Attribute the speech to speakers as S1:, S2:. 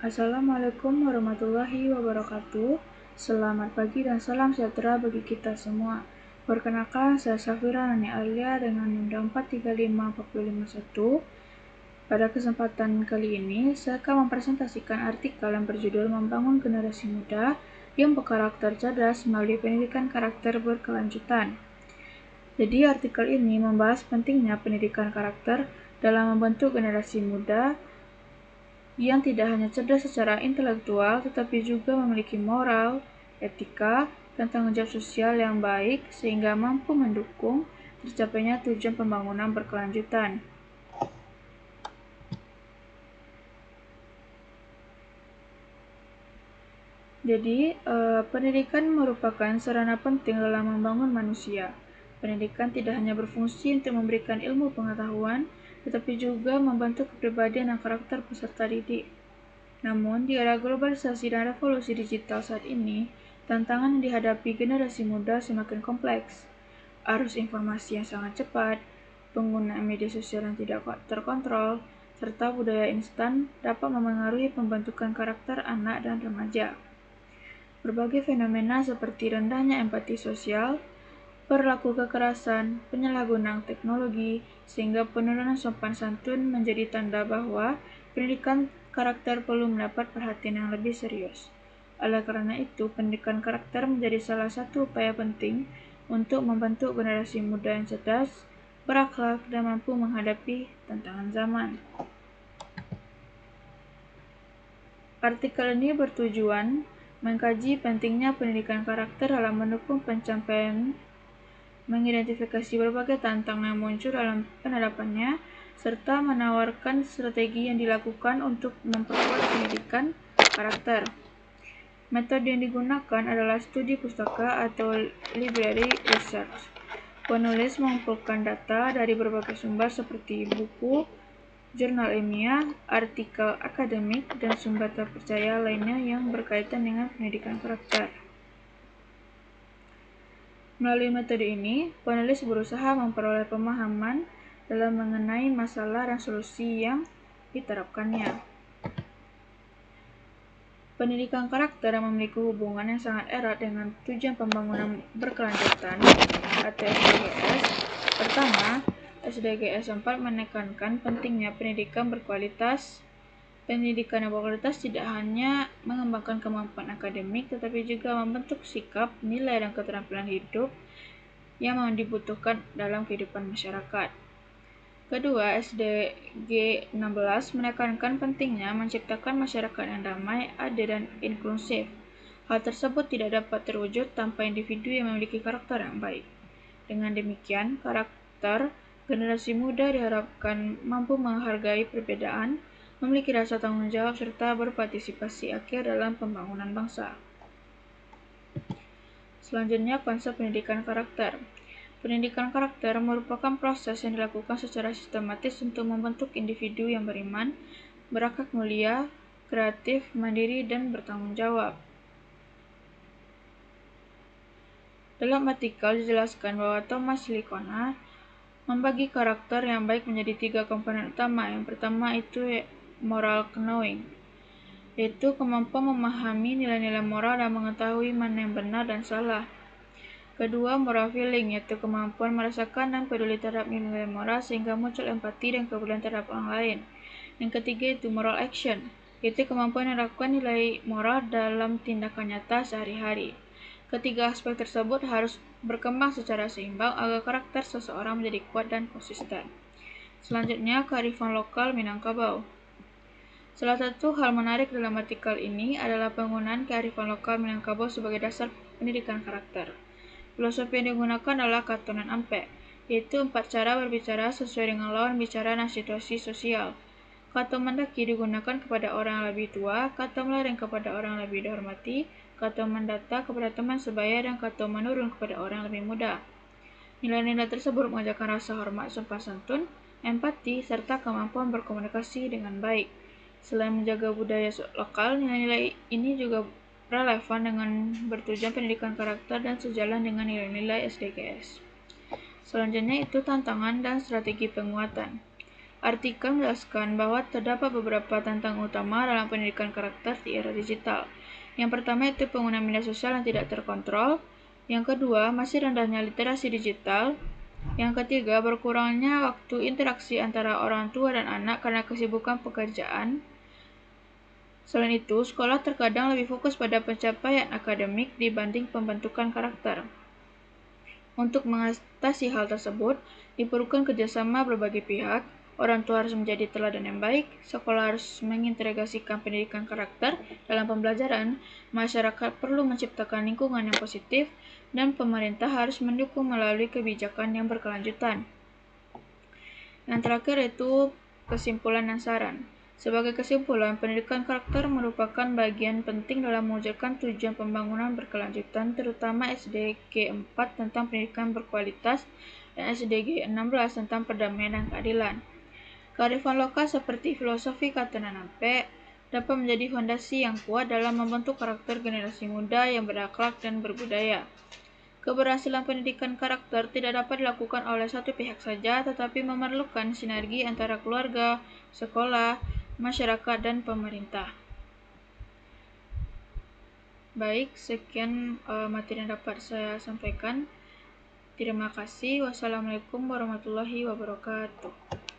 S1: Assalamualaikum warahmatullahi wabarakatuh. Selamat pagi dan salam sejahtera bagi kita semua. Perkenalkan, saya Safira Nani Alia dengan Undang 435/451. Pada kesempatan kali ini, saya akan mempresentasikan artikel yang berjudul Membangun Generasi Muda yang Berkarakter Cerdas Melalui Pendidikan Karakter Berkelanjutan. Jadi, artikel ini membahas pentingnya pendidikan karakter dalam membentuk generasi muda yang tidak hanya cerdas secara intelektual, tetapi juga memiliki moral, etika, dan tanggung jawab sosial yang baik sehingga mampu mendukung tercapainya tujuan pembangunan berkelanjutan. Jadi, pendidikan merupakan sarana penting dalam membangun manusia. Pendidikan tidak hanya berfungsi untuk memberikan ilmu pengetahuan, tetapi juga membentuk kepribadian dan karakter peserta didik. Namun, di era globalisasi dan revolusi digital saat ini, tantangan yang dihadapi generasi muda semakin kompleks. Arus informasi yang sangat cepat, penggunaan media sosial yang tidak terkontrol, serta budaya instan dapat memengaruhi pembentukan karakter anak dan remaja. Berbagai fenomena seperti rendahnya empati sosial, perilaku kekerasan, penyalahgunaan teknologi, sehingga penurunan sopan santun menjadi tanda bahwa pendidikan karakter perlu mendapat perhatian yang lebih serius. Oleh karena itu, pendidikan karakter menjadi salah satu upaya penting untuk membentuk generasi muda yang cerdas, berakhlak, dan mampu menghadapi tantangan zaman. Artikel ini bertujuan mengkaji pentingnya pendidikan karakter dalam mendukung pencapaian, mengidentifikasi berbagai tantangan yang muncul dalam penerapannya, serta menawarkan strategi yang dilakukan untuk memperkuat pendidikan karakter. Metode yang digunakan adalah studi pustaka atau library research. Penulis mengumpulkan data dari berbagai sumber seperti buku, jurnal ilmiah, artikel akademik, dan sumber terpercaya lainnya yang berkaitan dengan pendidikan karakter. Melalui metode ini, penulis berusaha memperoleh pemahaman dalam mengenai masalah dan solusi yang diterapkannya. Pendidikan karakter yang memiliki hubungan yang sangat erat dengan tujuan pembangunan berkelanjutan atau SDGs. Pertama, SDGs 4 menekankan pentingnya pendidikan berkualitas. Pendidikan yang berkualitas tidak hanya mengembangkan kemampuan akademik, tetapi juga membentuk sikap, nilai, dan keterampilan hidup yang dibutuhkan dalam kehidupan masyarakat. Kedua, SDG 16 menekankan pentingnya menciptakan masyarakat yang damai, adil, dan inklusif. Hal tersebut tidak dapat terwujud tanpa individu yang memiliki karakter yang baik. Dengan demikian, karakter generasi muda diharapkan mampu menghargai perbedaan, memiliki rasa tanggung jawab, serta berpartisipasi aktif dalam pembangunan bangsa. Selanjutnya, konsep pendidikan karakter. Pendidikan karakter merupakan proses yang dilakukan secara sistematis untuk membentuk individu yang beriman, berakhlak mulia, kreatif, mandiri, dan bertanggung jawab. Dalam artikel dijelaskan bahwa Thomas Licona membagi karakter yang baik menjadi 3 komponen utama. Yang pertama itu moral knowing, yaitu kemampuan memahami nilai-nilai moral dan mengetahui mana yang benar dan salah. Kedua, moral feeling, yaitu kemampuan merasakan dan peduli terhadap nilai moral sehingga muncul empati dan kepedulian terhadap orang lain. Yang ketiga itu moral action, yaitu kemampuan melakukan nilai moral dalam tindakan nyata sehari-hari. Ketiga aspek tersebut harus berkembang secara seimbang agar karakter seseorang menjadi kuat dan konsisten. Selanjutnya, kearifan lokal Minangkabau. Salah satu hal menarik dalam artikel ini adalah penggunaan kearifan lokal Minangkabau sebagai dasar pendidikan karakter. Filosofi yang digunakan adalah kata non ampe, yaitu 4 cara berbicara sesuai dengan lawan bicara dan situasi sosial. Kata mendaki digunakan kepada orang yang lebih tua, kata melereng kepada orang yang lebih dihormati, kata mendata kepada teman sebaya, dan kata menurun kepada orang yang lebih muda. Nilai-nilai tersebut mengajarkan rasa hormat, sopan santun, empati, serta kemampuan berkomunikasi dengan baik. Selain menjaga budaya lokal, nilai-nilai ini juga relevan dengan bertujuan pendidikan karakter dan sejalan dengan nilai-nilai SDGs. Selanjutnya itu tantangan dan strategi penguatan. Artikel menjelaskan bahwa terdapat beberapa tantangan utama dalam pendidikan karakter di era digital. Yang pertama itu penggunaan media sosial yang tidak terkontrol. Yang kedua, masih rendahnya literasi digital. Yang ketiga, berkurangnya waktu interaksi antara orang tua dan anak karena kesibukan pekerjaan. Selain itu, sekolah terkadang lebih fokus pada pencapaian akademik dibanding pembentukan karakter. Untuk mengatasi hal tersebut, diperlukan kerjasama berbagai pihak. Orang tua harus menjadi teladan yang baik, sekolah harus mengintegrasikan pendidikan karakter dalam pembelajaran, masyarakat perlu menciptakan lingkungan yang positif, dan pemerintah harus mendukung melalui kebijakan yang berkelanjutan. Yang terakhir itu kesimpulan dan saran. Sebagai kesimpulan, pendidikan karakter merupakan bagian penting dalam mewujudkan tujuan pembangunan berkelanjutan, terutama SDG 4 tentang pendidikan berkualitas dan SDG 16 tentang perdamaian dan keadilan. Kearifan lokal seperti filosofi kata Nanampe dapat menjadi fondasi yang kuat dalam membentuk karakter generasi muda yang berakhlak dan berbudaya. Keberhasilan pendidikan karakter tidak dapat dilakukan oleh satu pihak saja, tetapi memerlukan sinergi antara keluarga, sekolah, masyarakat, dan pemerintah. Baik, sekian materi yang dapat saya sampaikan. Terima kasih. Wassalamualaikum warahmatullahi wabarakatuh.